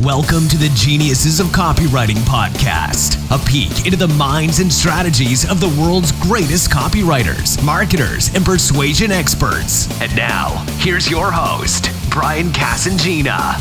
Welcome to the Geniuses of Copywriting podcast, a peek into the minds and strategies of the world's greatest copywriters, marketers, and persuasion experts. And now, here's your host, Brian Casangina.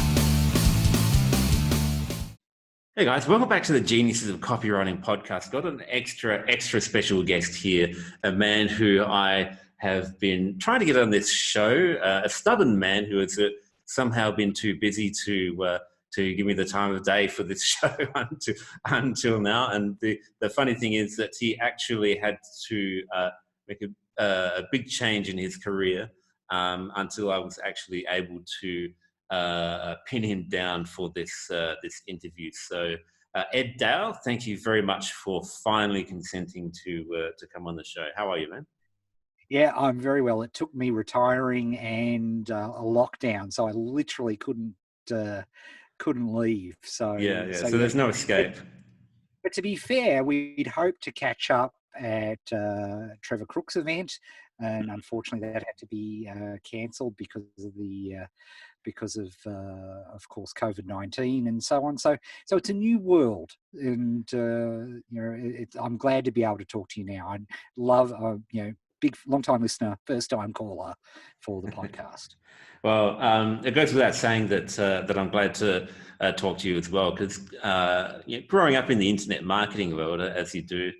Hey guys, welcome back to the Geniuses of Copywriting podcast. Got an extra special guest here, a man who I have been trying to get on this show, a stubborn man who has somehow been too busy to give me the time of day for this show until now. And the funny thing is that he actually had to make a big change in his career until I was actually able to pin him down for this interview. So Ed Dale, thank you very much for finally consenting to come on the show. How are you, man? Yeah, I'm very well. It took me retiring and a lockdown, so I literally couldn't leave. So So there's no escape. But to be fair, we'd hoped to catch up at Trevor Crook's event, and unfortunately that had to be cancelled because of course COVID-19 and so on. So it's a new world, and I'm glad to be able to talk to you now. I love big long-time listener, first-time caller for the podcast. Well, it goes without saying that I'm glad to talk to you as well, because growing up in the internet marketing world, as you do,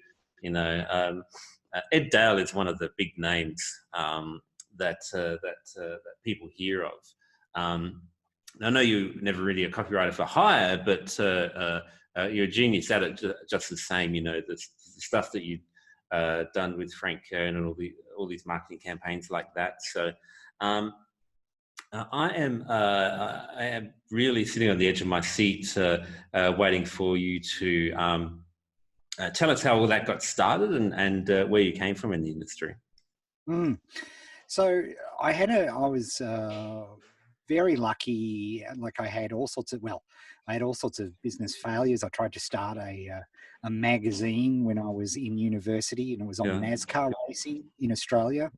Ed Dale is one of the big names that people hear of. I know you're never really a copywriter for hire, but you're a genius at it just the same. The stuff that you've done with Frank Kern and all these marketing campaigns like that. So I am really sitting on the edge of my seat, waiting for you to tell us how all that got started and where you came from in the industry. So I was very lucky. Like I had all sorts of business failures. I tried to start a magazine when I was in university, and it was on NASCAR racing in Australia.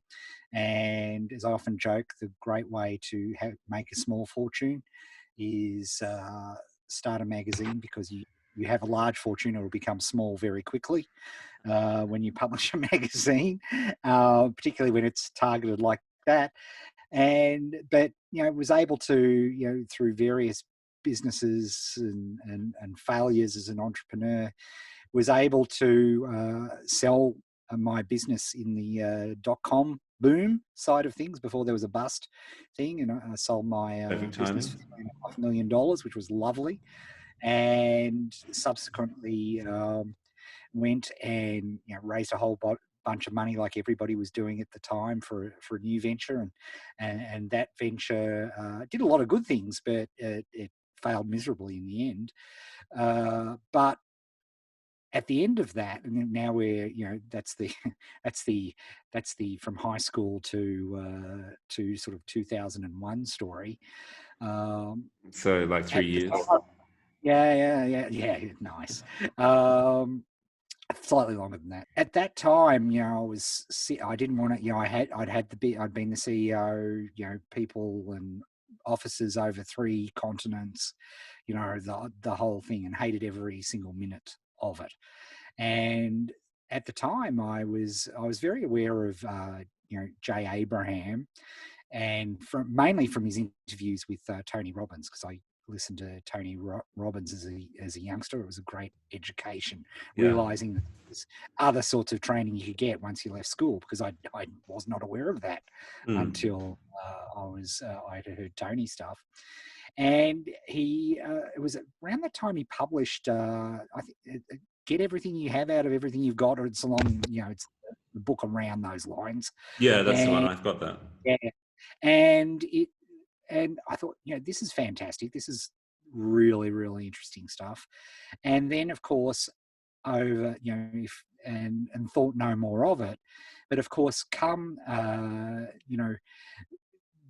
And as I often joke, the great way to make a small fortune is start a magazine, because you have a large fortune, it will become small very quickly when you publish a magazine, particularly when it's targeted like that. But was able to, through various businesses and failures as an entrepreneur, was able to sell my business in the .com boom side of things before there was a bust thing, and I sold my business for $3.5 million, which was lovely, and subsequently went and raised a whole bunch of money like everybody was doing at the time for a new venture, and that venture did a lot of good things, but it failed miserably in the end. But at the end of that, and now we're that's the from high school to sort of 2001 story. So like 3 years. Yeah, nice. Slightly longer than that. At that time, I didn't want to. I'd been the CEO. People and offices over 3 continents. The whole thing, and hated every single minute of it. And at the time, I was very aware of Jay Abraham, and mainly from his interviews with Tony Robbins, because I listened to Tony Robbins as a youngster. It was a great education, realizing that there's other sorts of training you could get once you left school, because I was not aware of that until I had heard Tony stuff. And it was around that time he published, I think, Get Everything You Have Out of Everything You've Got, or it's along, it's the book around those lines. Yeah, that's the one. I've got that. Yeah. And I thought, this is fantastic. This is really, really interesting stuff. And then, of course, over, and thought no more of it. But of course, come,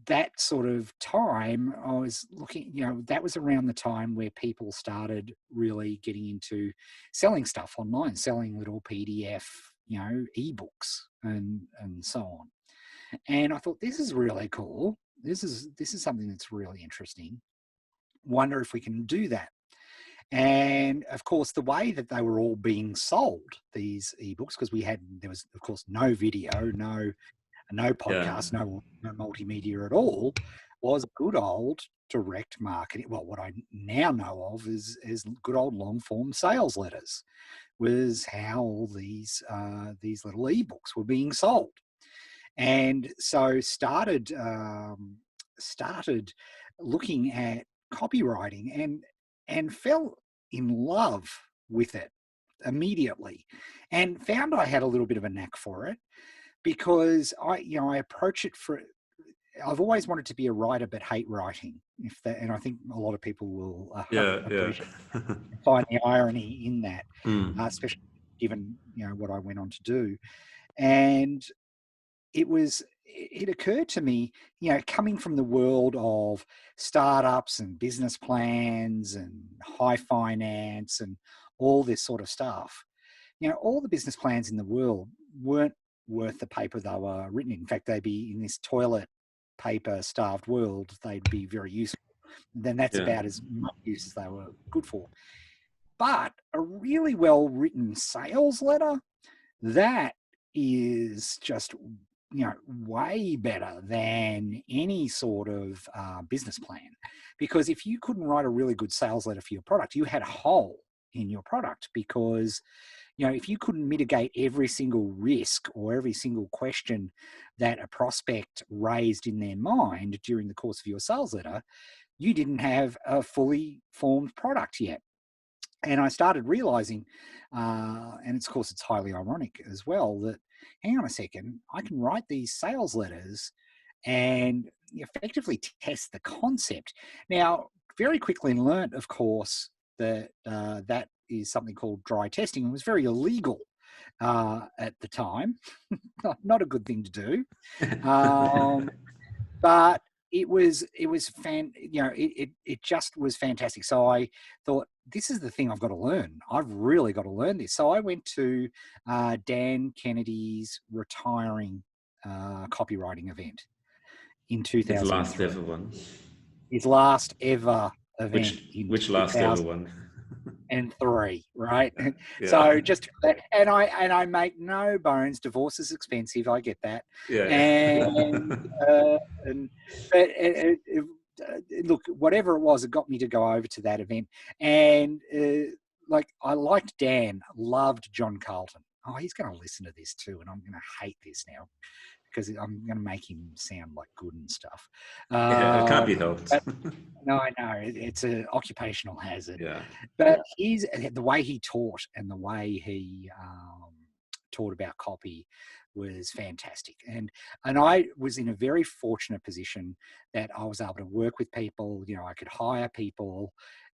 that sort of time, I was looking, that was around the time where people started really getting into selling stuff online, selling little PDF, ebooks and so on. And I thought, this is really cool. This is something that's really interesting. wonder if we can do that. And of course, the way that they were all being sold, these ebooks, because there was of course no video, no podcast, no multimedia at all, was good old direct marketing. Well, what I now know of is good old long form sales letters, was how all these little ebooks were being sold. And so started looking at copywriting and fell in love with it immediately, and found I had a little bit of a knack for it, because I approach it I've always wanted to be a writer but hate writing, and I think a lot of people will find the irony in that, especially given what I went on to do. And it occurred to me, coming from the world of startups and business plans and high finance and all this sort of stuff, all the business plans in the world weren't worth the paper they were written in. In fact, they'd be in this toilet paper starved world, they'd be very useful. Then that's about as much use as they were good for. But a really well written sales letter, that is just way better than any sort of business plan. Because if you couldn't write a really good sales letter for your product, you had a hole in your product. Because if you couldn't mitigate every single risk or every single question that a prospect raised in their mind during the course of your sales letter, you didn't have a fully formed product yet. And I started realizing, and of course it's highly ironic as well, that hang on a second, I can write these sales letters and effectively test the concept. Now, very quickly learnt, of course, that that is something called dry testing, and was very illegal at the time. Not a good thing to do, but it just was fantastic. So I thought, this is the thing I've got to learn. I've really got to learn this. So I went to Dan Kennedy's retiring copywriting event in 2000. His last ever one. His last ever event. Which last ever one? And 3, right? So just, and I make no bones, divorce is expensive, I get that. Look, whatever it was, it got me to go over to that event. And I liked Dan, loved John Carlton. Oh, he's going to listen to this too, and I'm going to hate this now, because I'm going to make him sound like good and stuff. It can't be helped. No, I know. It's an occupational hazard. Yeah. But the way he taught and the way he taught about copy was fantastic. And I was in a very fortunate position that I was able to work with people. I could hire people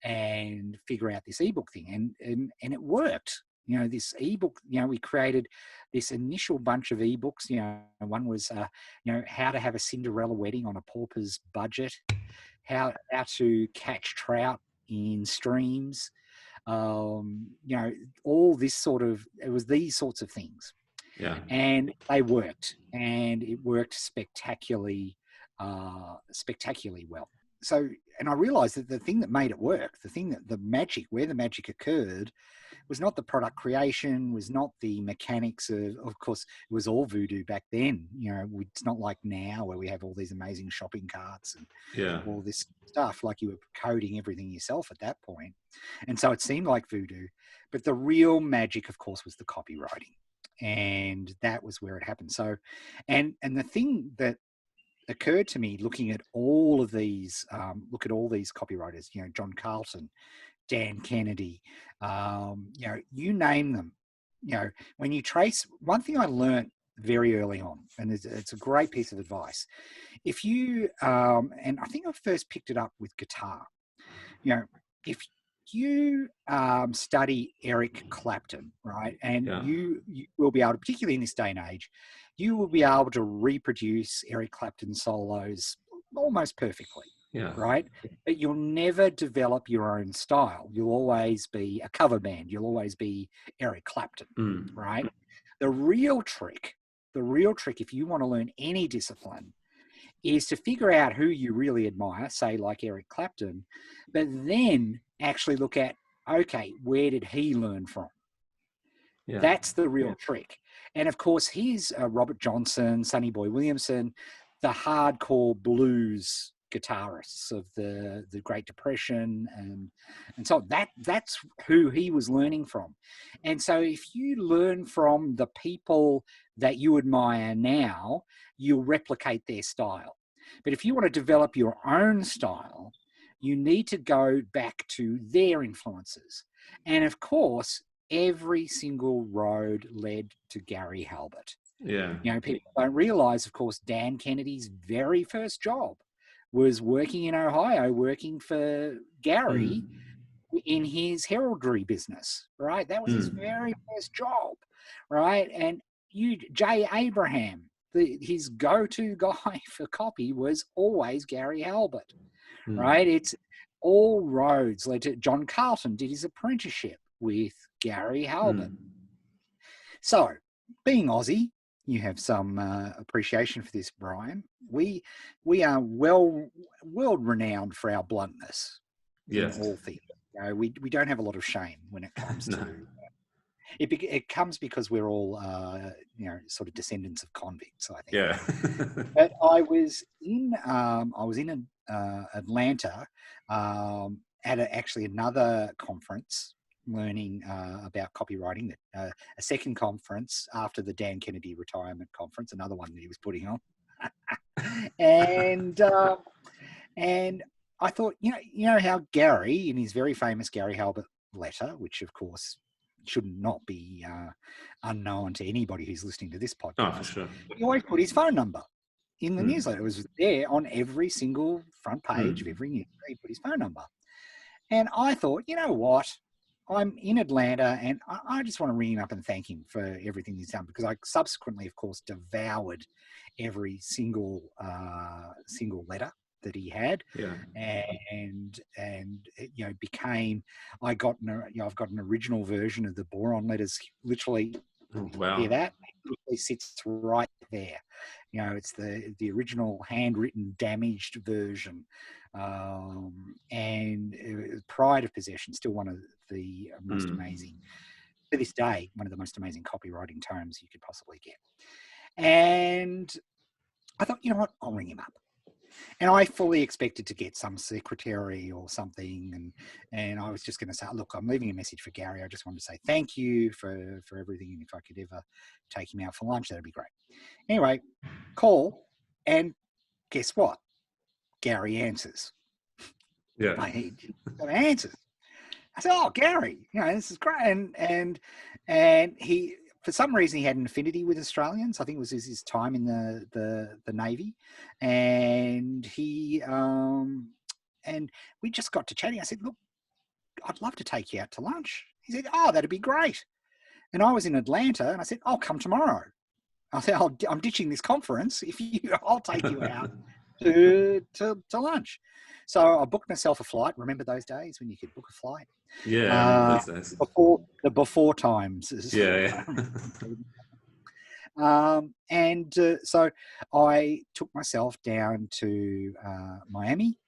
and figure out this ebook thing. And it worked. This ebook, we created this initial bunch of ebooks. One was, how to have a Cinderella wedding on a pauper's budget, how to catch trout in streams, all this sort of, it was these sorts of things. Yeah. And they worked, and it worked spectacularly well. So, and I realized that the thing that made it work, where the magic occurred, was not the product creation, was not the mechanics of course, it was all voodoo back then. It's not like now where we have all these amazing shopping carts and all this stuff, like you were coding everything yourself at that point. And so it seemed like voodoo, but the real magic, of course, was the copywriting. And that was where it happened. So, and the thing that occurred to me looking at all of these, copywriters, John Carlton, Dan Kennedy, you name them, when you trace, one thing I learned very early on, and it's a great piece of advice. If you, and I think I first picked it up with guitar, if you study Eric Clapton, right, and you will be able to, particularly in this day and age, you will be able to reproduce Eric Clapton solos almost perfectly. Yeah. Right. But you'll never develop your own style. You'll always be a cover band. You'll always be Eric Clapton. Right. The real trick, if you want to learn any discipline, is to figure out who you really admire, say like Eric Clapton, but then actually look at, okay, where did he learn from? Yeah. That's the real trick. And of course, here's Robert Johnson, Sonny Boy Williamson, the hardcore blues guitarists of the Great Depression and so on. That's who he was learning from. And so if you learn from the people that you admire now, you'll replicate their style. But if you want to develop your own style, you need to go back to their influences. And of course, every single road led to Gary Halbert. Yeah. You know, people don't realize, of course, Dan Kennedy's very first job was working in Ohio, working for Gary in his heraldry business, right? That was his very first job, right? And Jay Abraham, his go-to guy for copy was always Gary Halbert, right? It's all roads led to John Carlton did his apprenticeship with Gary Halbert. So, being Aussie, you have some appreciation for this, Brian. We are world renowned for our bluntness in all things. You know, we don't have a lot of shame when it comes to it comes because we're all sort of descendants of convicts, I think. Yeah. But I was in Atlanta at actually another conference learning about copywriting, a second conference after the Dan Kennedy retirement conference, another one that he was putting on. and I thought, you know how Gary, in his very famous Gary Halbert letter, which of course should not be unknown to anybody who's listening to this podcast. Oh, for sure. He always put his phone number in the newsletter. It was there on every single front page of every newsletter. He put his phone number. And I thought, you know what? I'm in Atlanta and I just want to ring him up and thank him for everything he's done, because I subsequently, of course, devoured every single letter that he had, and became. I've got an original version of the Boron letters. Literally, hear that? It literally sits right there. You know, it's the original handwritten, damaged version, and pride of possession. Still one of the most amazing, to this day, one of the most amazing copywriting tomes you could possibly get. And I thought, you know what? I'll ring him up. And I fully expected to get some secretary or something. And I was just going to say, look, I'm leaving a message for Gary. I just wanted to say thank you for everything. And if I could ever take him out for lunch, that'd be great. Anyway, call. And guess what? Gary answers. Yeah. He answers. I said, oh, Gary, this is great. And he, for some reason, he had an affinity with Australians. I think it was his time in the Navy. And he, and we just got to chatting. I said, look, I'd love to take you out to lunch. He said, oh, that'd be great. And I was in Atlanta and I said, I'll come tomorrow. I said, I'm ditching this conference. I'll take you out to lunch. So I booked myself a flight. Remember those days when you could book a flight? Yeah, those days. Before times. Yeah. So I took myself down to Miami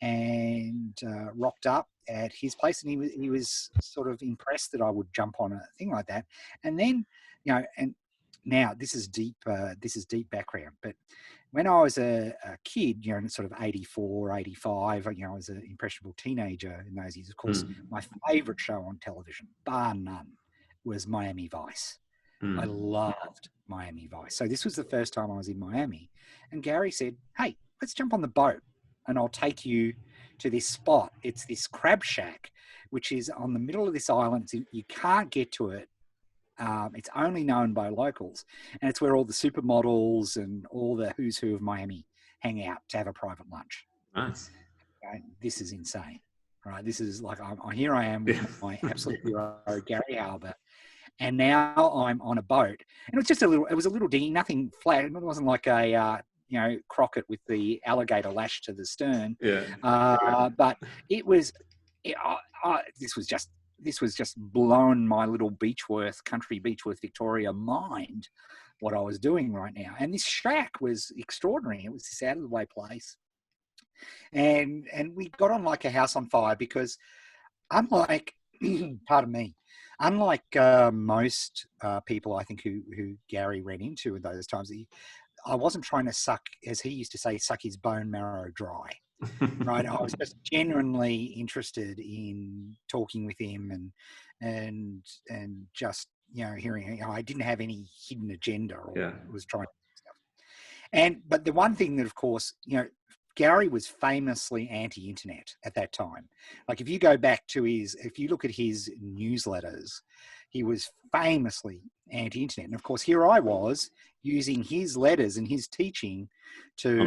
and rocked up at his place, and he was sort of impressed that I would jump on a thing like that. And then, and now this is deep background, but when I was a kid, sort of 84, 85, I was an impressionable teenager in those years. Of course, my favourite show on television, bar none, was Miami Vice. I loved Miami Vice. So this was the first time I was in Miami. And Gary said, hey, let's jump on the boat and I'll take you to this spot. It's this crab shack, which is on the middle of this island. You can't get to it. It's only known by locals, and it's where all the supermodels and all the who's who of Miami hang out to have a private lunch. Nice. Okay? This is insane, right? This is like here I am with my absolute hero, Gary Halbert, and now I'm on a boat, and it was a little dinghy, nothing flat. It wasn't like a Crockett with the alligator lashed to the stern. Yeah. But it was. This was just blown my little country Beechworth, Victoria mind what I was doing right now. And this shack was extraordinary. It was this out of the way place. And we got on like a house on fire because unlike, pardon me, unlike most people, I think, who Gary ran into at those times, I wasn't trying to suck, as he used to say, suck his bone marrow dry. Right. I was just genuinely interested in talking with him and just, hearing, I didn't have any hidden agenda or was trying to do stuff. But the one thing that, of course, Gary was famously anti-internet at that time. Like if you go back to if you look at his newsletters, he was famously anti-internet. And of course, here I was using his letters and his teaching to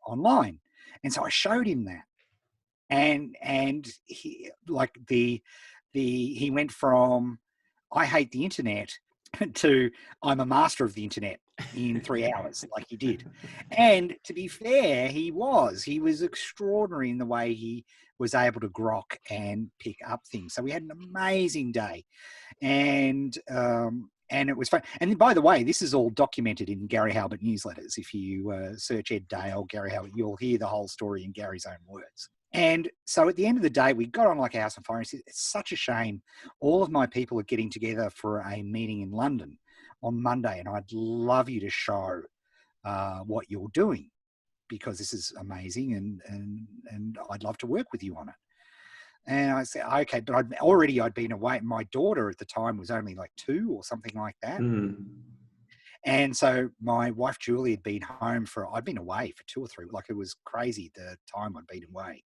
online. And so I showed him that. And he he went from I hate the internet to I'm a master of the internet in 3 hours, like he did. And to be fair, he was extraordinary in the way he was able to grok and pick up things. So we had an amazing day, and it was fun. And by the way, this is all documented in Gary Halbert newsletters. If you search Ed Dale, Gary Halbert, you'll hear the whole story in Gary's own words. And so at the end of the day, we got on like a house on fire. And said, it's such a shame. All of my people are getting together for a meeting in London on Monday, and I'd love you to show what you're doing because this is amazing, and I'd love to work with you on it. And I said, okay, but I'd been away. My daughter at the time was only like 2 or something like that. Mm. And so my wife, Julie, had been home I'd been away for 2 or 3, like it was crazy the time I'd been away.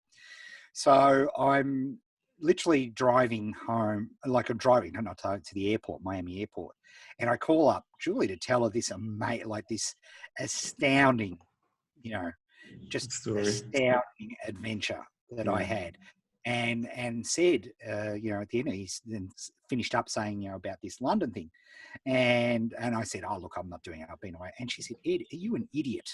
So I'm literally driving home, like I'm driving, not to the airport, Miami airport. And I call up Julie to tell her this this astounding, just story. Astounding adventure that I had. And said, at the end, he then finished up saying, about this London thing. And I said, oh, look, I'm not doing it. I've been away. And she said, Ed, are you an idiot?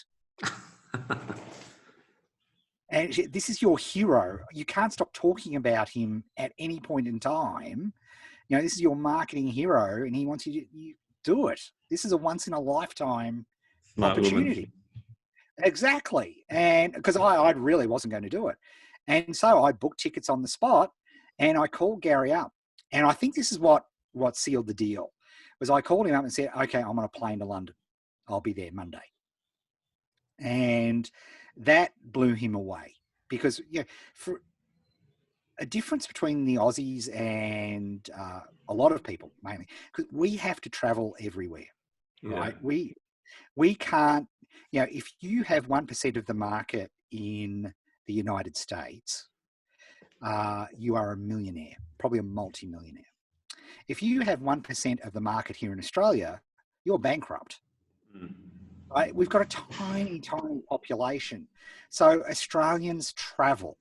And this is your hero. You can't stop talking about him at any point in time. This is your marketing hero, and he wants you to do it. This is a once in a lifetime opportunity. Woman. Exactly. And because I really wasn't going to do it. And so I booked tickets on the spot, and I called Gary up. And I think this is what sealed the deal, was I called him up and said, okay, I'm on a plane to London. I'll be there Monday. And that blew him away because, for a difference between the Aussies and a lot of people, mainly, because we have to travel everywhere, right? We can't, if you have 1% of the market in the United States, you are a millionaire, probably a multi-millionaire. If you have 1% of the market here in Australia, you're bankrupt. Right? We've got a tiny, tiny population. So Australians travel,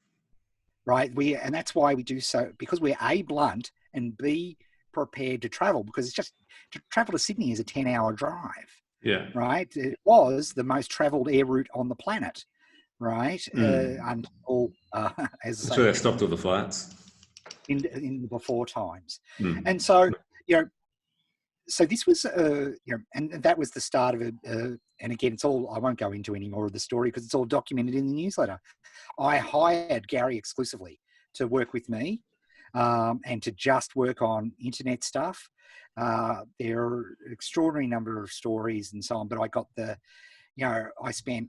right? And that's why we do so, because we're A, blunt, and B, prepared to travel, because it's just, to travel to Sydney is a 10-hour drive. Yeah. Right? It was the most traveled air route on the planet. Right, until as I say, they stopped all the flights in the before times, and so so this was and that was the start of it. And again, it's all, I won't go into any more of the story because it's all documented in the newsletter. I hired Gary exclusively to work with me and to just work on internet stuff. There are an extraordinary number of stories and so on, but I got I spent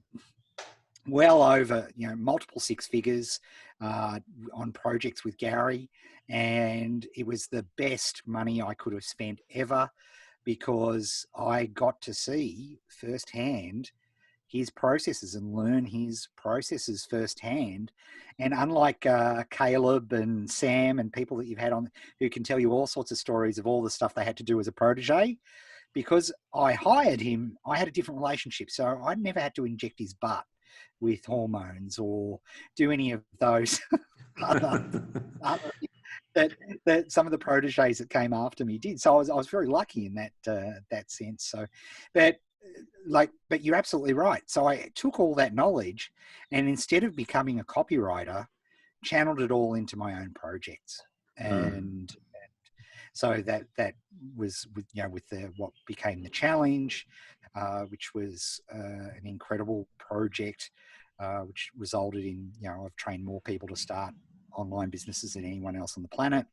well over, multiple 6 figures on projects with Gary. And it was the best money I could have spent ever because I got to see firsthand his processes and learn his processes firsthand. And unlike Caleb and Sam and people that you've had on who can tell you all sorts of stories of all the stuff they had to do as a protege, because I hired him, I had a different relationship. So I never had to inject his butt with hormones or do any of those other that some of the proteges that came after me did. So I was very lucky in that sense. So, but you're absolutely right. So I took all that knowledge and instead of becoming a copywriter, channeled it all into my own projects. And So that was with what became the challenge, which was an incredible project, which resulted in I've trained more people to start online businesses than anyone else on the planet.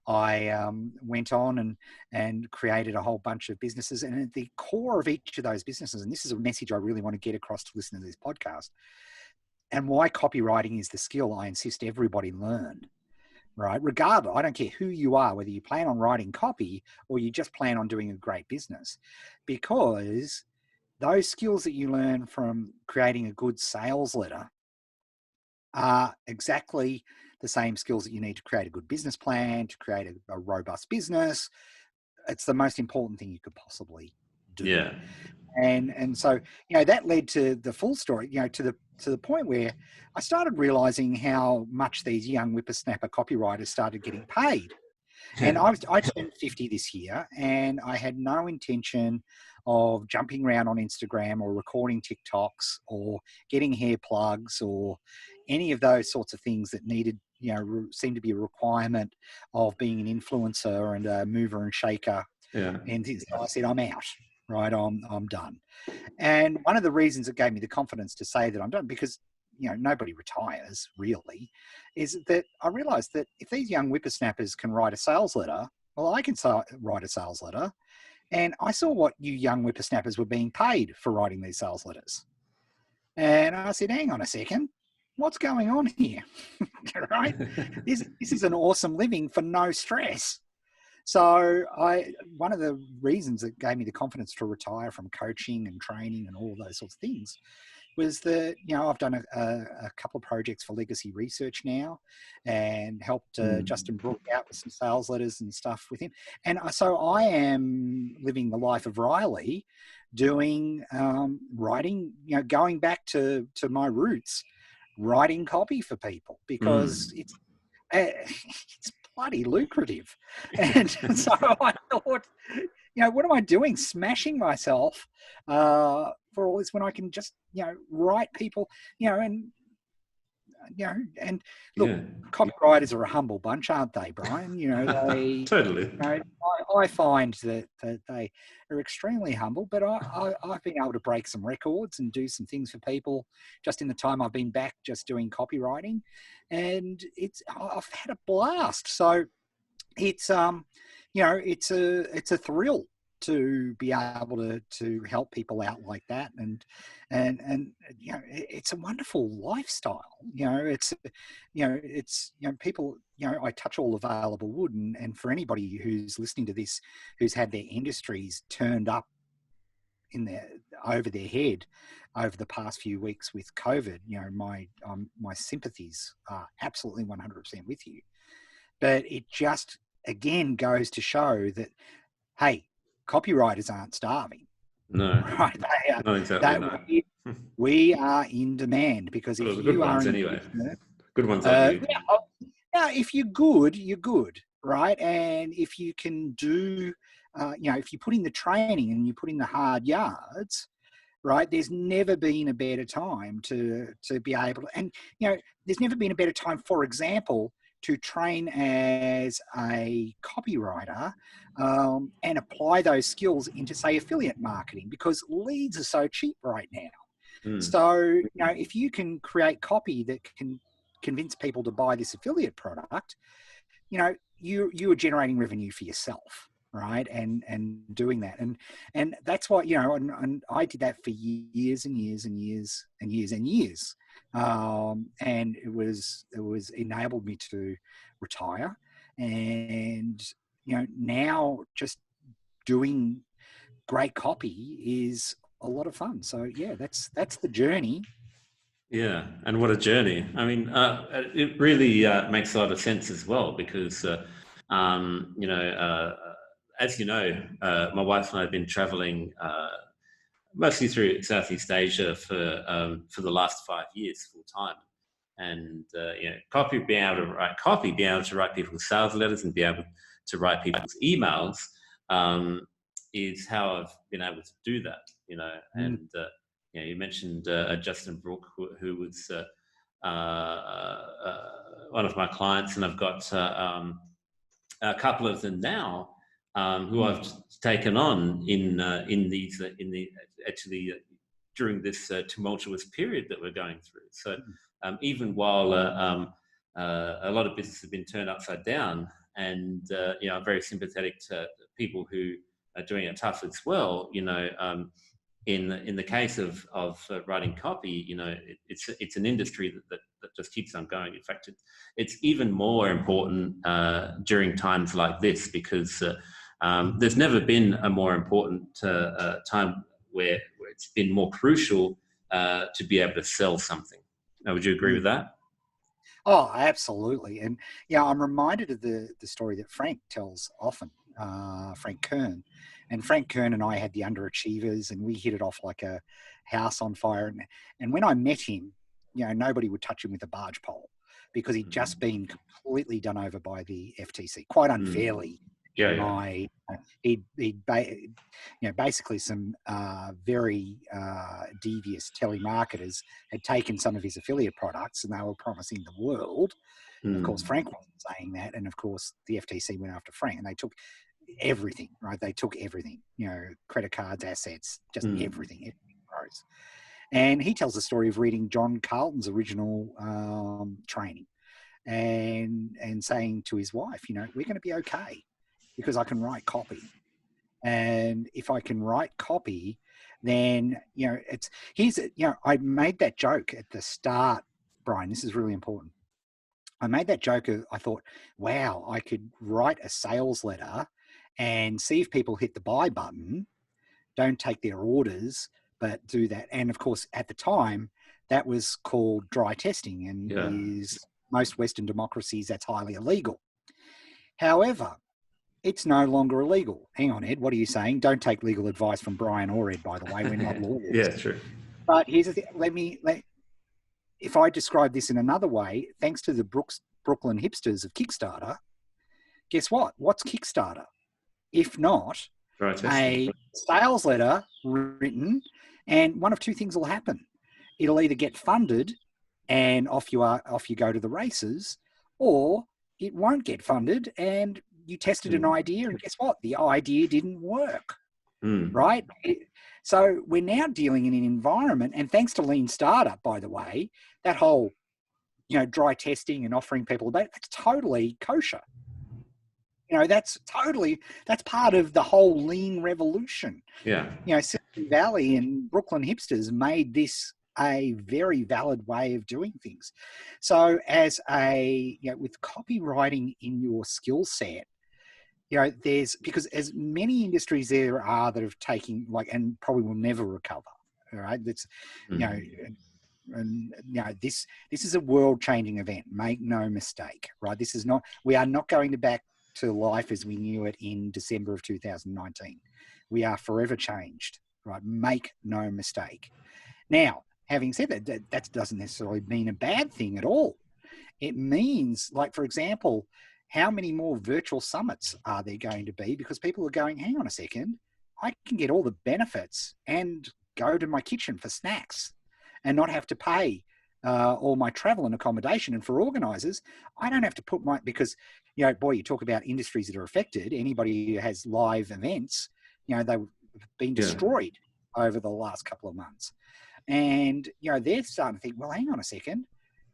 I went on and created a whole bunch of businesses, and at the core of each of those businesses, and this is a message I really want to get across to listeners to this podcast, and why copywriting is the skill I insist everybody learn, right? Regardless, I don't care who you are, whether you plan on writing copy or you just plan on doing a great business, because those skills that you learn from creating a good sales letter are exactly the same skills that you need to create a good business plan, to create a robust business. It's the most important thing you could possibly do. Yeah. And so, that led to the full story, to the point where I started realizing how much these young whippersnapper copywriters started getting paid. And I turned 50 this year, and I had no intention of jumping around on Instagram or recording TikToks or getting hair plugs or any of those sorts of things that needed, seemed to be a requirement of being an influencer and a mover and shaker. Yeah. And so I said, I'm out, right? I'm done. And one of the reasons it gave me the confidence to say that I'm done, because nobody retires really, is that I realized that if these young whippersnappers can write a sales letter, well, I can write a sales letter. And I saw what you young whippersnappers were being paid for writing these sales letters. And I said, hang on a second, what's going on here? Right? This is an awesome living for no stress. So one of the reasons that gave me the confidence to retire from coaching and training and all those sorts of things was that, I've done a couple of projects for Legacy Research now, and helped Justin Brooke out with some sales letters and stuff with him. And so I am living the life of Riley, doing writing, going back to my roots, writing copy for people, because it's bloody lucrative. And so I thought, what am I doing? Smashing myself for all this when I can just, write people, and look, copywriters are a humble bunch, aren't they, Brian? They Totally. I find that they are extremely humble, but I've been able to break some records and do some things for people just in the time I've been back just doing copywriting, and I've had a blast. So it's it's a thrill to be able to help people out like that, and it's a wonderful lifestyle. People, I touch all available wood, and for anybody who's listening to this who's had their industries turned up over their head over the past few weeks with COVID, my sympathies are absolutely 100% with you. But it just again goes to show that, hey, copywriters aren't starving. No, right? not exactly. We are in demand, because if you are good ones. If you're good, you're good, right? And if you can do, if you put in the training and you put in the hard yards, right? There's never been a better time to be able to, and there's never been a better time, for example, to train as a copywriter and apply those skills into, say, affiliate marketing, because leads are so cheap right now. So, if you can create copy that can convince people to buy this affiliate product, you are generating revenue for yourself, right? And doing that. And that's what, and I did that for years and years and years and years and years. And it was enabled me to retire, and now just doing great copy is a lot of fun. So yeah, that's the journey. Yeah, and what a journey! I mean, it really makes a lot of sense as well, because as you know, my wife and I have been traveling mostly through Southeast Asia for the last 5 years full time, and being able to write people's sales letters and be able to write people's emails is how I've been able to do that. And you mentioned Justin Brooke, who was one of my clients, and I've got a couple of them now who I've taken on during this tumultuous period that we're going through. So even while a lot of businesses have been turned upside down, and I'm very sympathetic to people who are doing it tough as well. In the case of writing copy, it's an industry that just keeps on going. In fact, it's even more important during times like this, because there's never been a more important time where it's been more crucial to be able to sell something. Would you agree with that? Oh, absolutely. And I'm reminded of the story that Frank tells often, Frank Kern. And Frank Kern and I had the underachievers, and we hit it off like a house on fire. And when I met him, nobody would touch him with a barge pole, because he'd just been completely done over by the FTC, quite unfairly. Basically some very devious telemarketers had taken some of his affiliate products, and they were promising the world. Of course, Frank wasn't saying that, and of course the FTC went after Frank, and they took everything, right? They took everything, credit cards, assets, just everything grows. And he tells the story of reading John Carlton's original training and saying to his wife, we're going to be okay because I can write copy. And if I can write copy, then, I made that joke at the start, Brian, this is really important. I made that joke of, I thought, wow, I could write a sales letter and see if people hit the buy button, don't take their orders, but do that. And of course, at the time, that was called dry testing, and is most Western democracies, that's highly illegal. However, it's no longer illegal. Hang on, Ed, what are you saying? Don't take legal advice from Brian or Ed, by the way. We're not lawyers. Yeah, true. But here's the thing. If I describe this in another way, thanks to the Brooklyn hipsters of Kickstarter, guess what? What's Kickstarter? If not a sales letter written, and one of two things will happen. It'll either get funded and off you go to the races, or it won't get funded and you tested an idea, and guess what? The idea didn't work, right? So we're now dealing in an environment, and thanks to Lean Startup, by the way, that whole, dry testing and offering people that's totally kosher. That's part of the whole lean revolution. Yeah. Silicon Valley and Brooklyn hipsters made this a very valid way of doing things. So as with copywriting in your skill set, because as many industries there are that have taken and probably will never recover. All right. That's, this is a world changing event. Make no mistake, right? We are not going back to life as we knew it in December of 2019. We are forever changed, right? Make no mistake. Now, having said that doesn't necessarily mean a bad thing at all. It means, for example, how many more virtual summits are there going to be? Because people are going, hang on a second, I can get all the benefits and go to my kitchen for snacks and not have to pay all my travel and accommodation. And for organisers, I don't have to put because, you talk about industries that are affected. Anybody who has live events, they've been destroyed over the last couple of months. And, they're starting to think, well, hang on a second.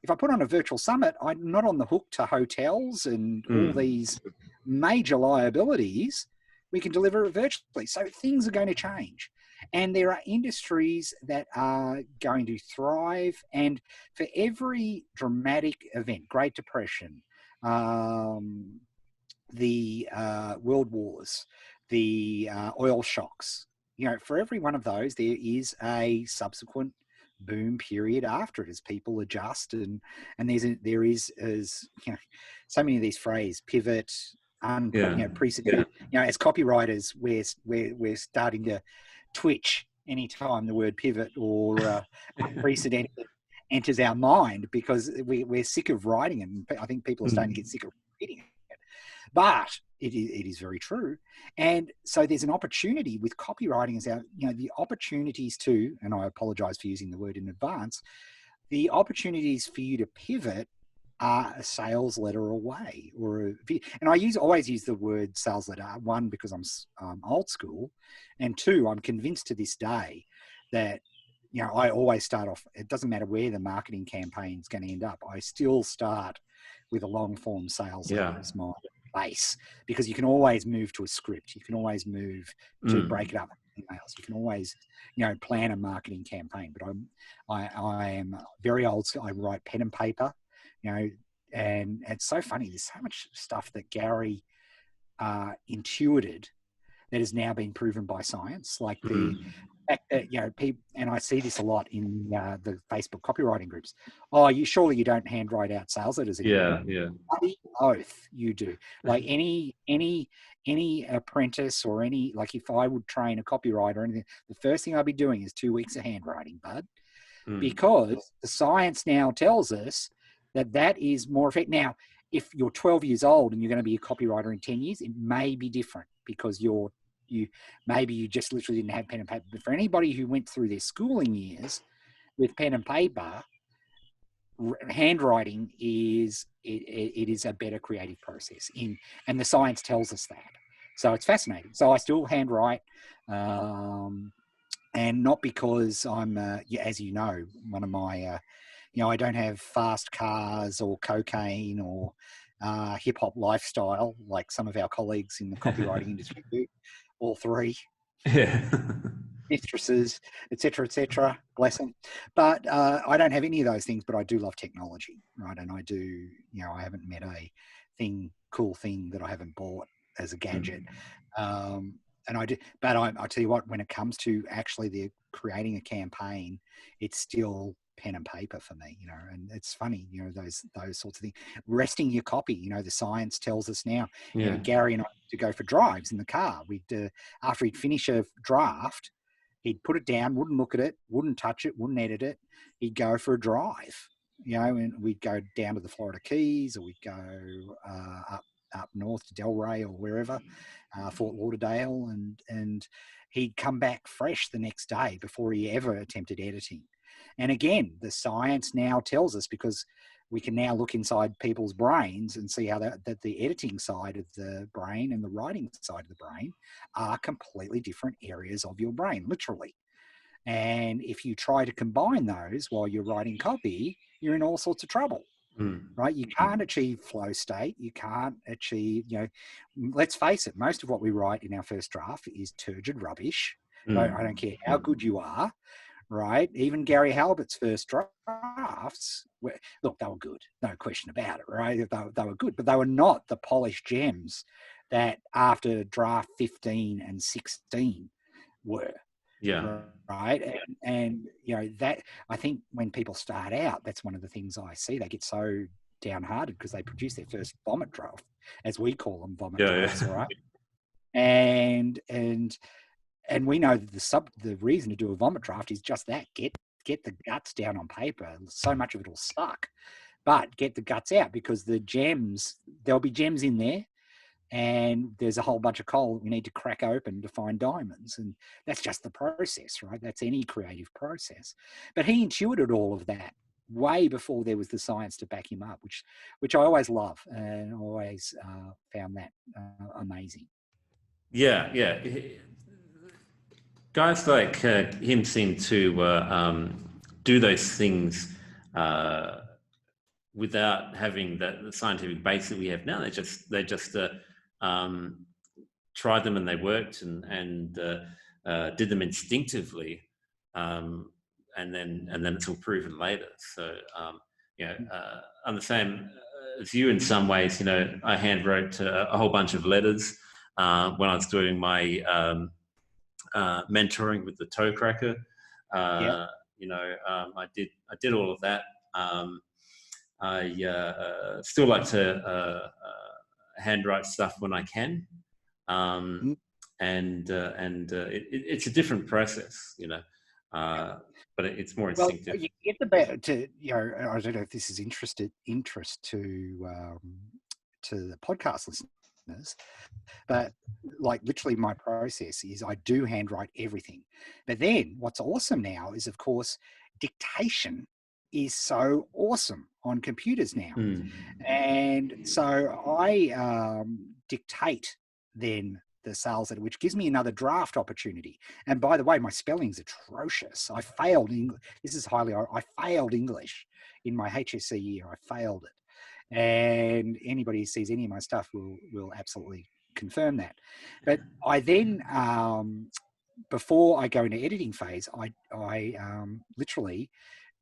If I put on a virtual summit, I'm not on the hook to hotels and all these major liabilities. We can deliver it virtually. So things are going to change. And there are industries that are going to thrive. And for every dramatic event, Great Depression, the World Wars, the oil shocks, for every one of those, there is a subsequent boom period after it as people adjust, and there is so many of these phrases: pivot, precedent. As copywriters, we're starting to twitch anytime the word pivot or precedent enters our mind, because we're sick of writing it, and I think people are starting to get sick of reading it. But it is very true. And so there's an opportunity with copywriting the opportunities to, and I apologize for using the word in advance, the opportunities for you to pivot are a sales letter away, and I always use the word sales letter. One, because I'm old school, and two, I'm convinced to this day that, I always start off. It doesn't matter where the marketing campaign is going to end up. I still start with a long form sales letter as my base, because you can always move to a script. You can always move to break it up in emails. You can always, plan a marketing campaign. But I am very old school. I write pen and paper, and it's so funny. There's so much stuff that Gary intuited that has now been proven by science, like the fact that, people, and I see this a lot in the Facebook copywriting groups. Oh, surely you don't handwrite out sales letters anymore. Yeah. Bloody oath you do. Like any apprentice or like if I would train a copywriter or anything, the first thing I'd be doing is 2 weeks of handwriting, bud, because the science now tells us that is more effective. Now, if you're 12 years old and you're going to be a copywriter in 10 years, it may be different because maybe you just literally didn't have pen and paper. But for anybody who went through their schooling years with pen and paper, handwriting is a better creative process, and the science tells us that. So it's fascinating. So I still handwrite, and not because I'm, as you know, one of my, I don't have fast cars or cocaine or hip hop lifestyle like some of our colleagues in the copywriting industry do. All three. Yeah. Mistresses, etc., bless them. But I don't have any of those things, but I do love technology, right? And I do, I haven't met a cool thing that I haven't bought as a gadget. And I do, but I tell you what, when it comes to actually creating a campaign, it's still pen and paper for me, and it's funny, those sorts of things. Resting your copy, the science tells us now. Gary and I to go for drives in the car. We'd after he'd finish a draft, he'd put it down, wouldn't look at it, wouldn't touch it, wouldn't edit it. He'd go for a drive, and we'd go down to the Florida Keys, or we'd go up north to Delray or wherever, Fort Lauderdale, and he'd come back fresh the next day before he ever attempted editing. And again, the science now tells us, because we can now look inside people's brains and see how that the editing side of the brain and the writing side of the brain are completely different areas of your brain, literally. And if you try to combine those while you're writing copy, you're in all sorts of trouble, right? You can't achieve flow state. You can't achieve, let's face it, most of what we write in our first draft is turgid rubbish. I don't care how good you are. Right, even Gary Halbert's first drafts, look, they were good, no question about it. Right, they were good, but they were not the polished gems that after draft 15 and 16 were. Yeah. Right, and that, I think when people start out, that's one of the things I see. They get so downhearted because they produce their first vomit draft, as we call them, vomit drafts. Right, and we know that the reason to do a vomit draft is just that: get the guts down on paper. So much of it will suck, but get the guts out, because there'll be gems in there, and there's a whole bunch of coal that we need to crack open to find diamonds. And that's just the process, right? That's any creative process. But he intuited all of that way before there was the science to back him up, which I always love, and always found that amazing. Yeah. Guys like him seem to do those things without having the scientific base that we have now. They just tried them and they worked, and did them instinctively, and then it's all proven later. So I'm the same as you in some ways. I handwrote a whole bunch of letters when I was doing my mentoring with the toe cracker. I did all of that. I still like to handwrite stuff when I can, and it's a different process, but it's more instinctive. Well, you get the I don't know if this is interest to the podcast listeners, but like literally my process is I do handwrite everything. But then what's awesome now is, of course, dictation is so awesome on computers now. Mm. And so I dictate then the sales letter, which gives me another draft opportunity. And by the way, my spelling's atrocious. I failed English. This is I failed English in my HSC year. I failed it. And anybody who sees any of my stuff will absolutely confirm that. But I then, before I go into editing phase, I literally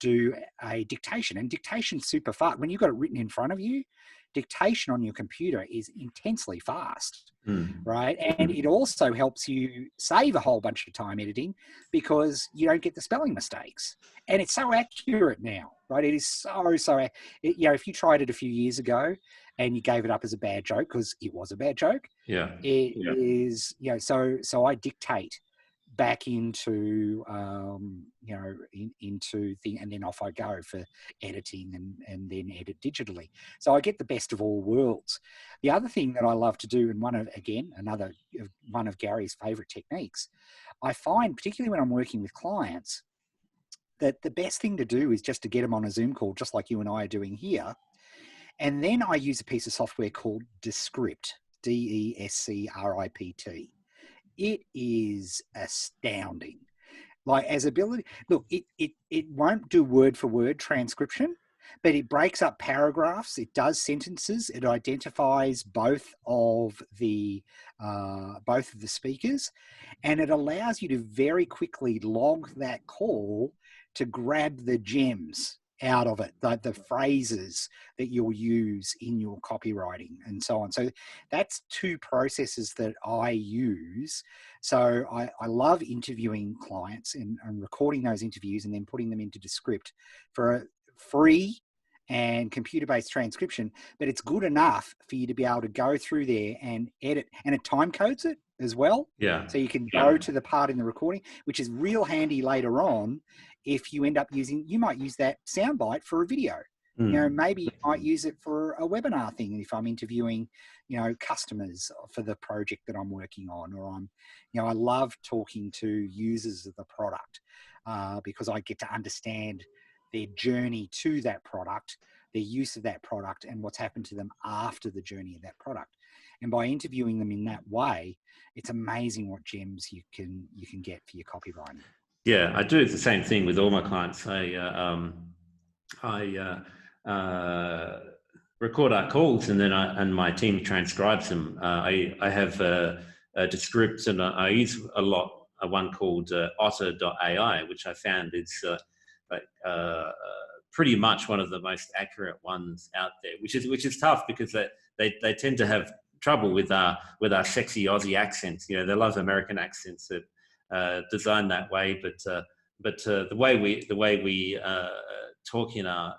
do a dictation, and dictation's super fast. When you've got it written in front of you, dictation on your computer is intensely fast, right? And it also helps you save a whole bunch of time editing because you don't get the spelling mistakes. And it's so accurate now, right? It is so if you tried it a few years ago and you gave it up as a bad joke, because it was a bad joke, is, so I dictate back into into thing, and then off I go for editing and then edit digitally. So I get the best of all worlds. The other thing that I love to do, and another one of Gary's favorite techniques, I find particularly when I'm working with clients, that the best thing to do is just to get them on a Zoom call, just like you and I are doing here. And then I use a piece of software called Descript, Descript. It is astounding. Like, as ability, look, it won't do word for word transcription, but it breaks up paragraphs. It does sentences. It identifies both of the speakers, and it allows you to very quickly log that call to grab the gems out of it, the phrases that you'll use in your copywriting and so on. So that's two processes that I use. So I love interviewing clients and recording those interviews and then putting them into Descript for a free and computer-based transcription, but it's good enough for you to be able to go through there and edit, and it time codes it as well. Yeah. So you can go to the part in the recording, which is real handy later on if you end up you might use that soundbite for a video. Maybe you might use it for a webinar thing if I'm interviewing, customers for the project that I'm working on, or I love talking to users of the product because I get to understand their journey to that product, their use of that product, and what's happened to them after the journey of that product. And by interviewing them in that way, it's amazing what gems you can get for your copywriting. Yeah, I do the same thing with all my clients. I record our calls, and then my team transcribes them. I have a Descript, and I use a lot one called otter.ai, which I found is pretty much one of the most accurate ones out there. Which is tough because they tend to have trouble with our sexy Aussie accents. They love American accents that designed that way, but the way we talk in our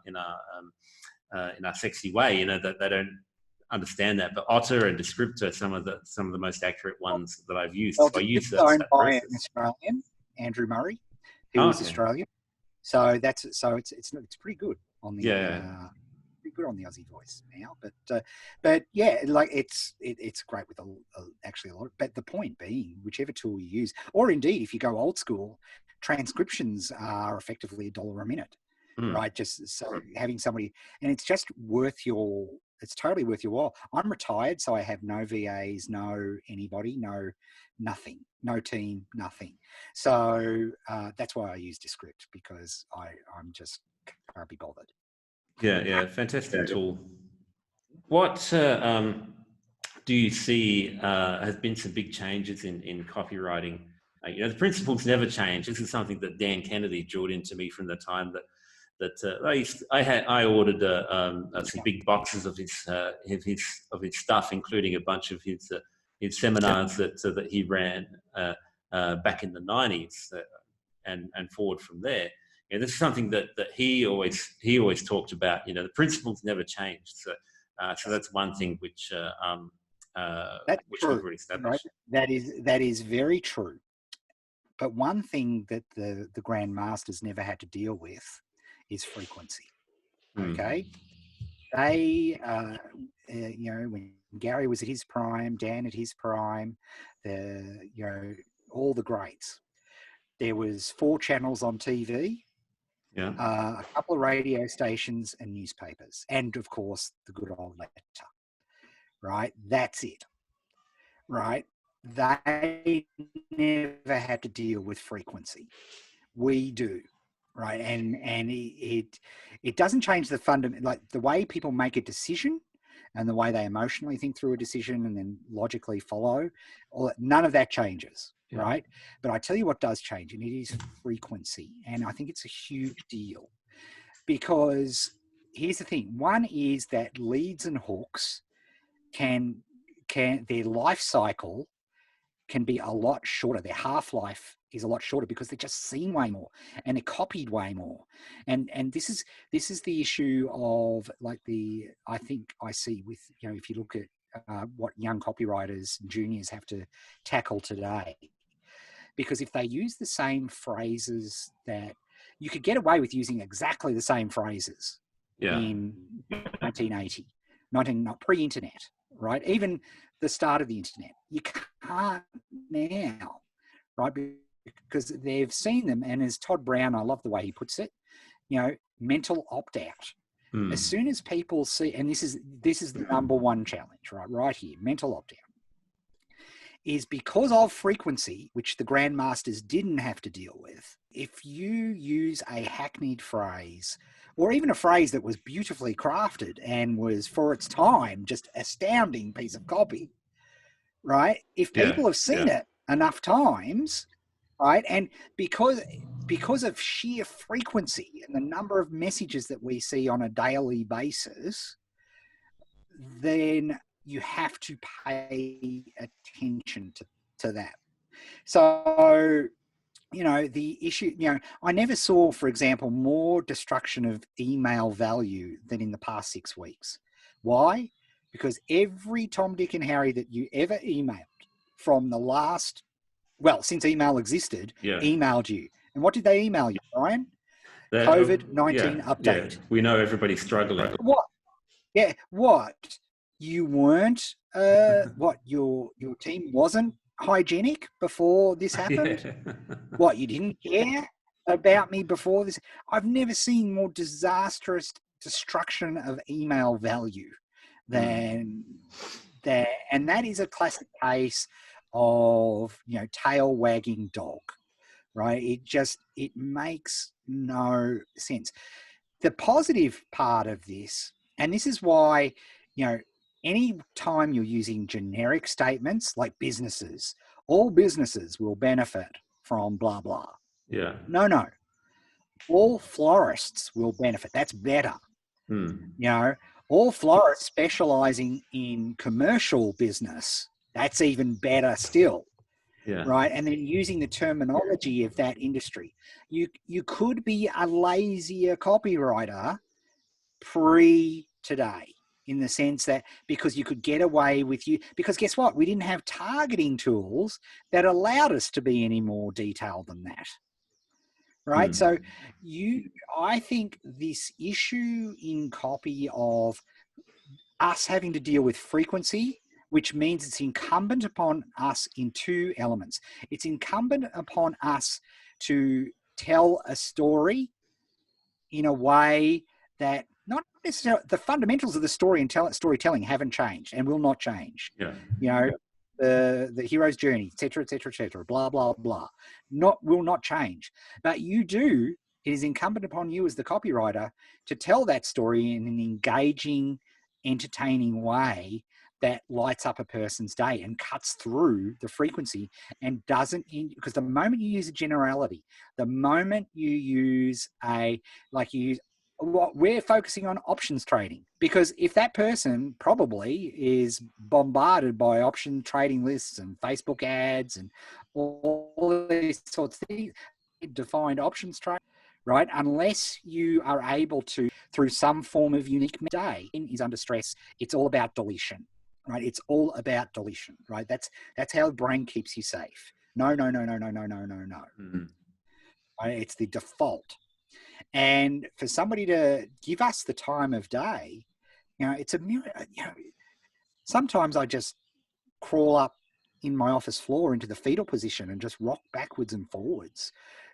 sexy way, that they don't understand that. But Otter and Descript are some of the most accurate ones that I've used. Well, so I use that owned by process. an Australian, Andrew Murray, who is Australian. So it's pretty good on the pretty good on the Aussie voice now. But yeah, like it's great with actually a lot. But the point being, whichever tool you use, or indeed if you go old school, transcriptions are effectively $1 a minute, right? Just so having somebody, and it's just it's totally worth your while. I'm retired, so I have no VAs, no anybody, nothing, no team, nothing. So that's why I use Descript, because I'm just can't be bothered. Yeah, fantastic tool. What do you see has been some big changes in copywriting? The principles never change. This is something that Dan Kennedy drilled into me from the time that I ordered some big boxes of his stuff, including a bunch of his seminars that he ran back in the 90s, and forward from there. This is something that he always talked about. The principles never changed. So that's one thing which we've already established. Right? That is very true. But one thing that the grandmasters never had to deal with is frequency. Okay, they when Gary was at his prime, Dan at his prime, all the greats, there was 4 channels on TV Yeah. a couple of radio stations and newspapers, and of course the good old letter, right? That's it, right? They never had to deal with frequency. We do, right? And it doesn't change the fundament, like the way people make a decision and the way they emotionally think through a decision and then logically follow. None of that changes, right? But I tell you what does change, and it is frequency. And I think it's a huge deal, because here's the thing. One is that leads and hooks can their life cycle can be a lot shorter. Their half-life is a lot shorter because they're just seen way more and they're copied way more. And this is the issue of, like, I think I see with, if you look at what young copywriters and juniors have to tackle today, because if they use the same phrases, that you could get away with using exactly the same phrases in 1980, not pre-internet, right? Even the start of the internet, you can't now, right? Because they've seen them. And as Todd Brown, I love the way he puts it, mental opt-out. As soon as people see, and this is the number one challenge, right here, mental opt-out, is because of frequency, which the grandmasters didn't have to deal with. If you use a hackneyed phrase, or even a phrase that was beautifully crafted and was, for its time, just astounding piece of copy, right? If people have seen it enough times, right, and because of sheer frequency and the number of messages that we see on a daily basis, then you have to pay attention to that. So, the issue, I never saw, for example, more destruction of email value than in the past 6 weeks. Why? Because every Tom, Dick, and Harry that you ever emailed from the last, since email existed, emailed you. And what did they email you, Brian? COVID-19 update. Yeah. We know everybody's struggling. What? Yeah, what? You weren't, your team wasn't hygienic before this happened? What, you didn't care about me before this? I've never seen more disastrous destruction of email value than that. And that is a classic case of, tail wagging dog, right? It makes no sense. The positive part of this, and this is why, any time you're using generic statements like businesses, all businesses will benefit from blah, blah. Yeah. No. All florists will benefit. That's better. All florists specializing in commercial business, that's even better still. Yeah. Right. And then using the terminology of that industry. You could be a lazier copywriter pre-today, in the sense that, because you could get away with because guess what? We didn't have targeting tools that allowed us to be any more detailed than that. Right. So I think this issue in copy of us having to deal with frequency, which means it's incumbent upon us in 2 elements. It's incumbent upon us to tell a story in a way that, not necessarily, the fundamentals of the story and storytelling haven't changed and will not change. Yeah. The hero's journey, et cetera, blah, blah, blah, will not change. But it is incumbent upon you as the copywriter to tell that story in an engaging, entertaining way that lights up a person's day and cuts through the frequency and because the moment you use a generality, the moment you use we're focusing on options trading, because if that person probably is bombarded by option trading lists and Facebook ads and all these sorts of things, defined options trade, right? Unless you are able to, through some form of unique day, is under stress. It's all about deletion, right? It's all about deletion, right? That's how the brain keeps you safe. No. Mm-hmm. Right? It's the default. And for somebody to give us the time of day, it's a mirror. Sometimes I just crawl up in my office floor into the fetal position and just rock backwards and forwards,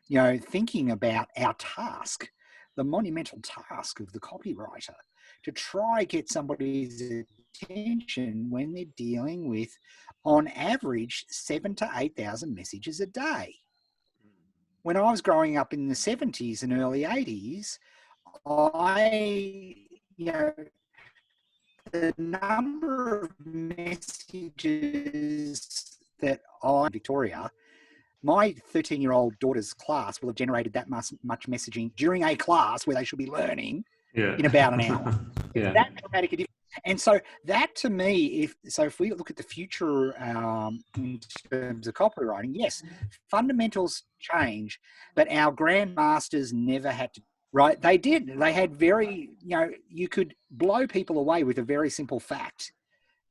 thinking about our task, the monumental task of the copywriter to try get somebody's attention when they're dealing with, on average, 7,000 to 8,000 messages a day. When I was growing up in the 70s and early 80s, the number of messages that Victoria, my 13-year-old daughter's class will have generated that much messaging during a class where they should be learning in about an hour. Yeah. That dramatic a difference. And so that, to me, if we look at the future in terms of copywriting, yes, fundamentals change, but our grandmasters never had to. Right? They did. They had you could blow people away with a very simple fact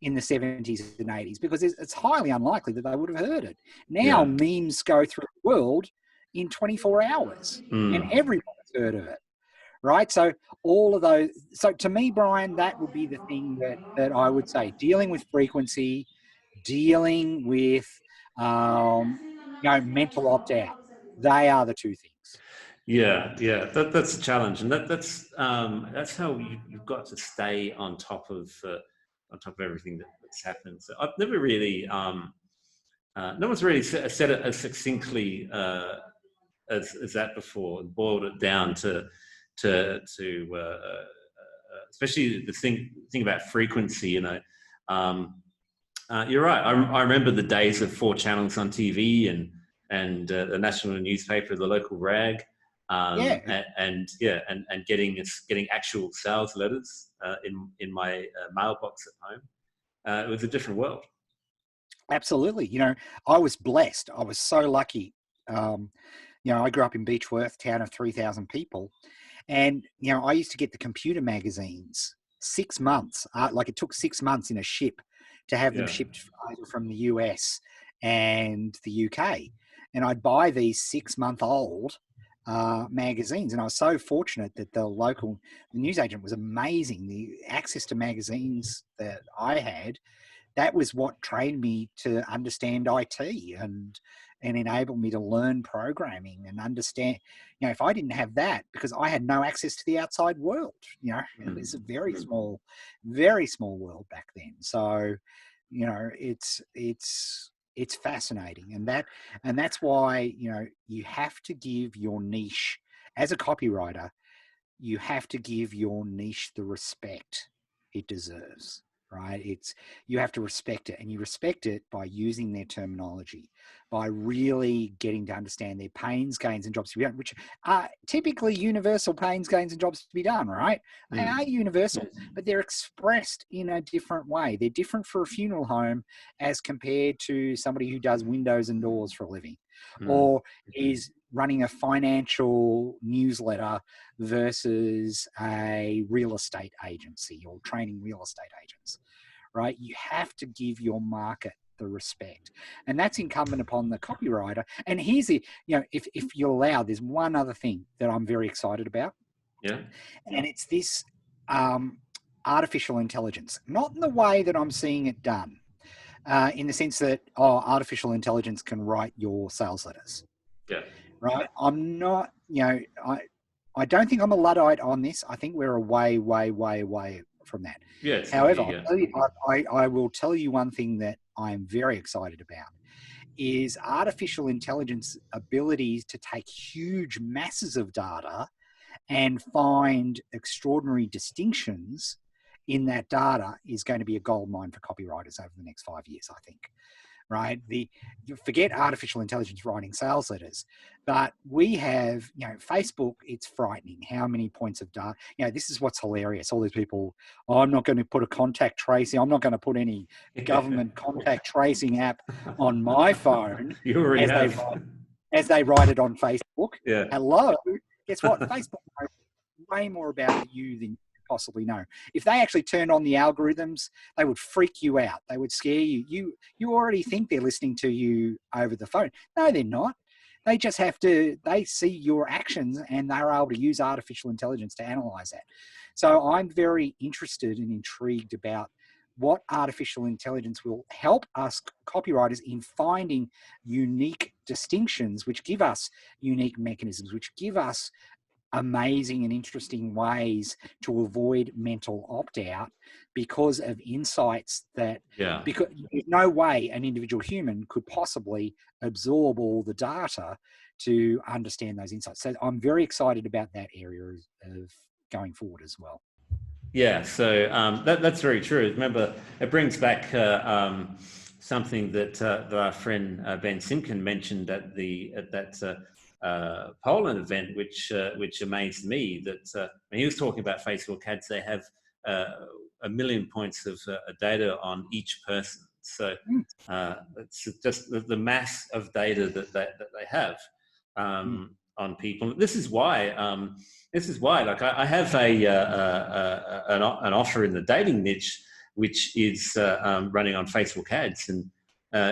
in the 70s and 80s, because it's highly unlikely that they would have heard it. Now memes go through the world in 24 hours and everybody's heard of it. Right? So all of those. So to me, Brian, that would be the thing that I would say: dealing with frequency, dealing with mental opt-out. They are the two things. Yeah, that's a challenge, and that's how you've got to stay on top of everything that's happened. So I've never really, no one's really said it as succinctly as that before, and boiled it down to especially the thing about frequency. You're right. I remember the days of 4 channels on TV and the national newspaper, the local rag. And getting actual sales letters in my mailbox at home. It was a different world. Absolutely. I was blessed. I was so lucky. I grew up in Beechworth, town of 3,000 people. And, I used to get the computer magazines 6 months. It took 6 months in a ship to have them shipped over from the US and the UK. And I'd buy these 6-month-old magazines, and I was so fortunate that the newsagent was amazing. The access to magazines that I had, that was what trained me to understand IT and enabled me to learn programming and understand. If I didn't have that, because I had no access to the outside world, it was a very small world back then. So, it's fascinating, and that's why you have to give your niche as a copywriter. You have to give your niche the respect it deserves, right? You have to respect it, and you respect it by using their terminology, by really getting to understand their pains, gains, and jobs to be done, which are typically universal pains, gains, and jobs to be done, right? They are universal, but they're expressed in a different way. They're different for a funeral home as compared to somebody who does windows and doors for a living, or is running a financial newsletter versus a real estate agency or training real estate agents, right? You have to give your market the respect, and that's incumbent upon the copywriter. And here's if you're allowed, there's one other thing that I'm very excited about. And it's this artificial intelligence, not in the way that I'm seeing it done, in the sense that artificial intelligence can write your sales letters. Right. I'm not, I don't think I'm a Luddite on this. I think we're a way from that. However, I will tell you one thing that I'm very excited about is artificial intelligence abilities to take huge masses of data and find extraordinary distinctions in that data is going to be a goldmine for copywriters over the next 5 years, I think. Right? You forget artificial intelligence writing sales letters, but we have, Facebook, it's frightening how many points of data. This is what's hilarious. All these people, I'm not going to put a contact tracing, I'm not going to put any government contact tracing app on my phone as they write it on Facebook. Hello. Guess what? Facebook knows way more about you than possibly know. If they actually turned on the algorithms, they would freak you out. They would scare you. You already think they're listening to you over the phone. No, they're not. They just they see your actions, and they're able to use artificial intelligence to analyze that. So I'm very interested and intrigued about what artificial intelligence will help us copywriters in finding unique distinctions, which give us unique mechanisms, which give us amazing and interesting ways to avoid mental opt-out because of insights that, because there's no way an individual human could possibly absorb all the data to understand those insights. So I'm very excited about that area of going forward as well. Yeah, so that's very true. Remember, it brings back something that our friend Ben Simkin mentioned at that Poland event, which amazed me. That when he was talking about Facebook ads, they have 1 million points of data on each person. So it's just the mass of data that they have on people. This is why. Like I have an offer in the dating niche, which is running on Facebook ads, and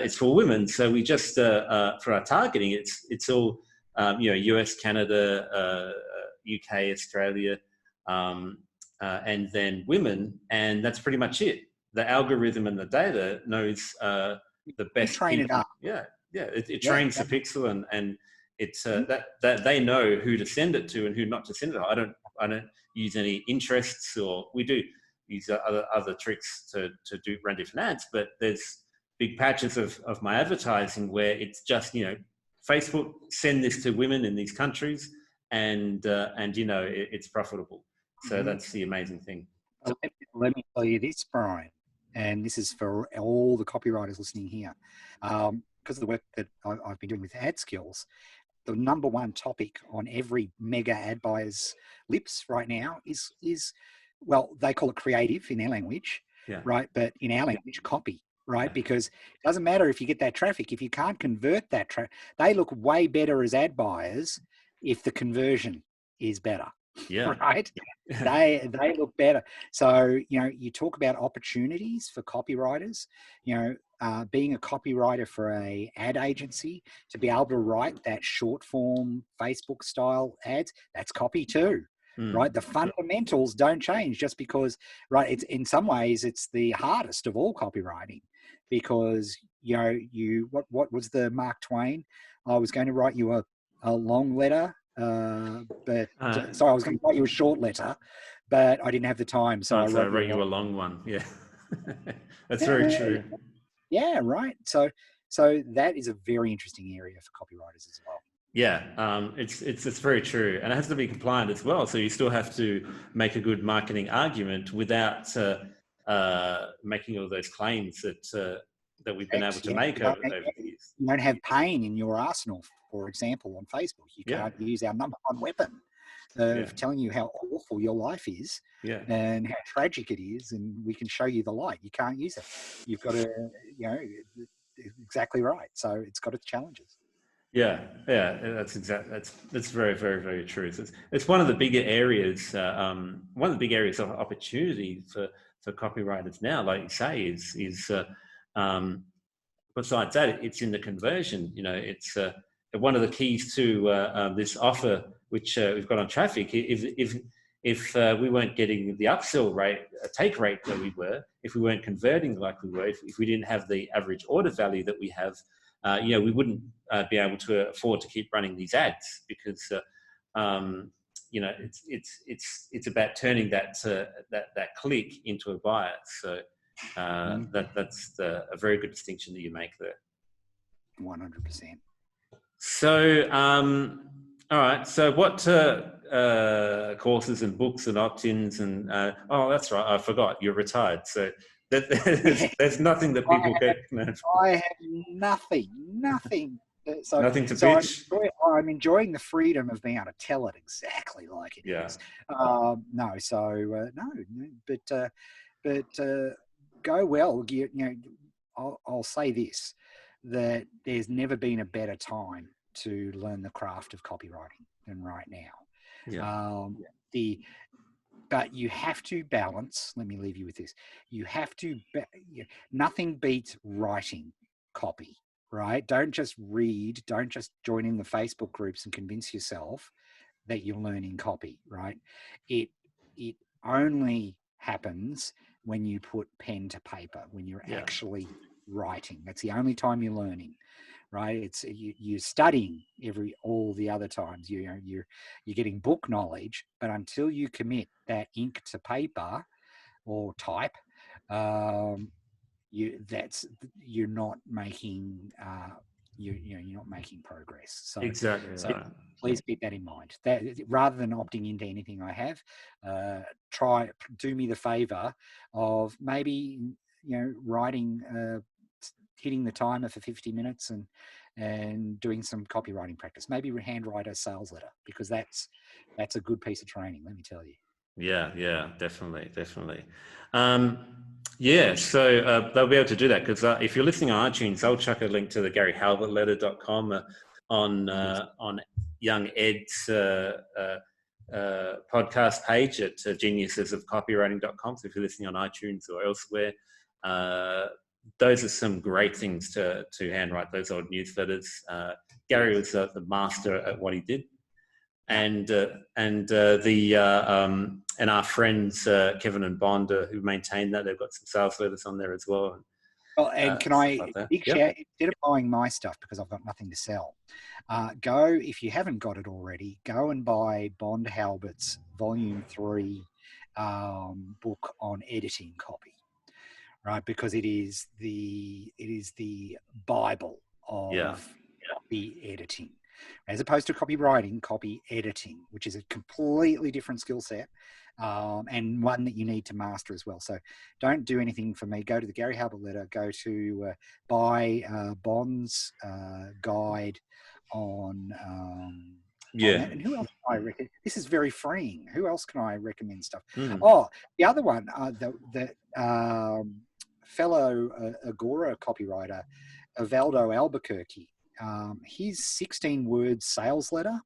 it's for women. So we just for our targeting, it's all US, Canada, UK, Australia, and then women, and that's pretty much it. The algorithm and the data knows the best. Train people. it up. It trains the pixel and it's that they know who to send it to and who not to send it to. I don't use any interests, or we do use other tricks to run different ads, but there's big patches of my advertising where it's just, Facebook, send this to women in these countries, and it's profitable. So that's the amazing thing. Let me tell you this, Brian, and this is for all the copywriters listening here, because of the work that I've been doing with ad skills. The number one topic on every mega ad buyer's lips right now is well, they call it creative in their language, right? But in our language, copy, right? Because it doesn't matter if you get that traffic, if you can't convert that traffic, they look way better as ad buyers if the conversion is better. Right? They look better. So, you talk about opportunities for copywriters, being a copywriter for a ad agency, to be able to write that short form Facebook style ads, that's copy too. Right? The fundamentals don't change just because, right? It's in some ways it's the hardest of all copywriting, because what was the Mark Twain? I was going to write you a long letter, but sorry, I was going to write you a short letter, but I didn't have the time, so I wrote you a long one. Yeah. That's very true. Yeah, right. So that is a very interesting area for copywriters as well. Yeah, it's very true, and it has to be compliant as well. So you still have to make a good marketing argument without making all those claims that we've been able to make over the years. You don't have pain in your arsenal, for example, on Facebook. You can't use our number one weapon of telling you how awful your life is and how tragic it is, and we can show you the light. You can't use it. You've got to, exactly right. So it's got its challenges. That's very, very, very true. So it's one of the bigger areas, of opportunity for copywriters now. Like you say, is besides that, it's in the conversion. It's one of the keys to this offer, which we've got on traffic. If we weren't getting the upsell rate, take rate that we were, if we weren't converting like we were, if we didn't have the average order value that we have, we wouldn't be able to afford to keep running these ads, because it's about turning that click into a buyer. So that's a very good distinction that you make there. 100%. So all right. So what courses and books and opt-ins and that's right, I forgot, you're retired. So there's nothing that people get. I have nothing. Nothing to pitch. I'm enjoying the freedom of being able to tell it exactly like it is. But go well. I'll say this, that there's never been a better time to learn the craft of copywriting than right now. But you have to balance. Let me leave you with this. You have to. Nothing beats writing copy, right? Don't just read. Don't just join in the Facebook groups and convince yourself that you're learning copy, right? It only happens when you put pen to paper, when you're actually writing. That's the only time you're learning, right? It's you're studying all the other times. You're getting book knowledge, but until you commit that ink to paper or type, you're not making you're not making progress. So Exactly. so please keep that in mind. That rather than opting into anything I have, do me the favor of maybe writing, hitting the timer for 50 minutes and doing some copywriting practice. Maybe handwrite a sales letter, because that's a good piece of training, let me tell you. Yeah, definitely. So they'll be able to do that, because if you're listening on iTunes, I'll chuck a link to the GaryHalbertLetter.com on Young Ed's podcast page at geniusesofcopywriting.com. So if you're listening on iTunes or elsewhere, those are some great things to handwrite those old newsletters. Gary was the master at what he did. And our friends Kevin and Bond, who maintain that, they've got some sales letters on there as well. Well, and can I share, instead of buying my stuff because I've got nothing to sell, go, if you haven't got it already, go and buy Bond Halbert's Volume 3 book on editing copy, right? Because it is the Bible of copy editing. As opposed to copywriting, copy editing, which is a completely different skill set, and one that you need to master as well. So don't do anything for me. Go to the Gary Halbert Letter, go to buy Bond's guide on that. And who else can I recommend? This is very freeing. Who else can I recommend stuff? Oh, the other one, the fellow Agora copywriter, Evaldo Albuquerque. His 16 word sales letter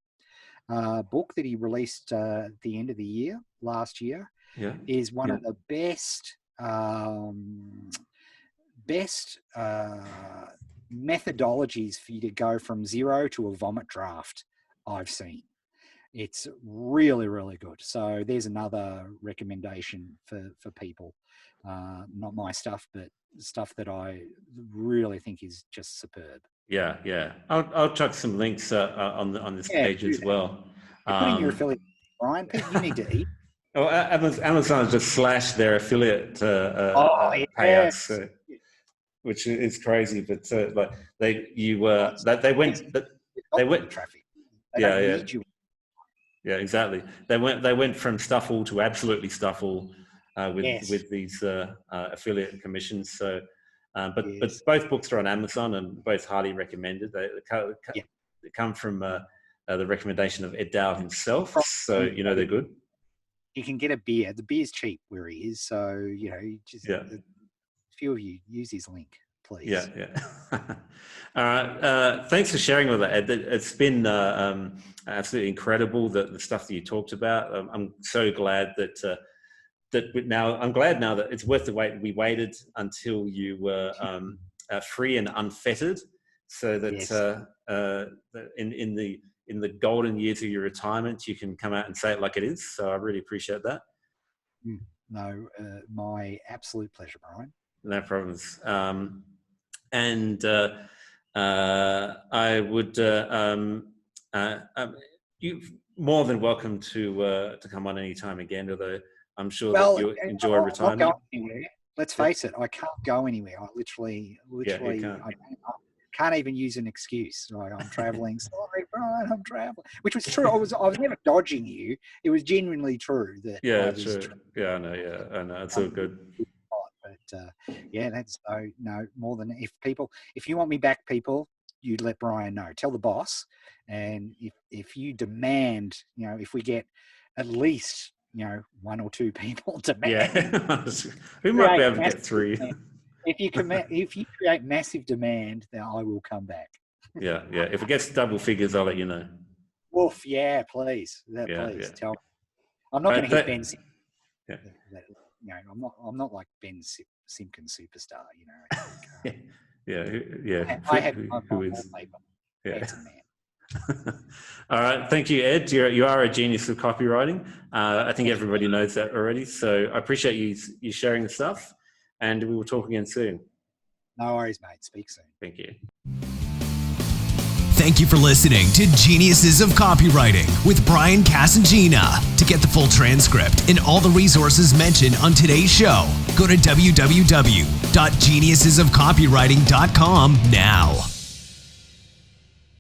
book that he released at the end of the year last year is one of the best methodologies for you to go from zero to a vomit draft I've seen. It's really, really good. So there's another recommendation for people. Not my stuff, but stuff that I really think is just superb. Yeah. I'll chuck some links on this page as well. Put in your affiliate, Brian. You need to eat. Oh, Amazon just slashed their affiliate payouts, which is crazy. But they went traffic. Yeah, exactly. They went from stuff all to absolutely stuff all with these affiliate commissions. So. But both books are on Amazon and both highly recommended. They come from the recommendation of Ed Dale himself, so they're good. You can get a beer. The beer's cheap where he is, so just a few of you use his link, please. Yeah. All right. Thanks for sharing with that, Ed. It's been absolutely incredible the stuff that you talked about. I'm so glad that. I'm glad now that it's worth the wait. We waited until you were free and unfettered, so that in the golden years of your retirement, you can come out and say it like it is. So I really appreciate that. No, my absolute pleasure, Brian. No problems. And I would you're more than welcome to come on any time again, although I'm sure that you enjoy retirement. Not going anywhere. Let's face it, I can't go anywhere. I literally, I can't even use an excuse. Like, I'm traveling. Sorry, Brian, I'm traveling. Which was true. I was never dodging you. It was genuinely true that. True. I know. It's all good. But that's no more than if you want me back, people, you let Brian know. Tell the boss, and if you demand, if we get at least. One or two people demand. Yeah, we might be able to get three. If you create massive demand, then I will come back. Yeah. If it gets double figures, I'll let you know. Woof, yeah, please. Please tell me. I'm not going to hit Ben. I'm not like Ben Simpkins superstar. I had who is? That's a man. All right, thank you, Ed. You are a genius of copywriting. I think everybody knows that already. So I appreciate you sharing the stuff, and we will talk again soon. No worries, mate. Speak soon. Thank you. Thank you for listening to Geniuses of Copywriting with Brian Casangina. To get the full transcript and all the resources mentioned on today's show, go to www.geniusesofcopywriting.com now.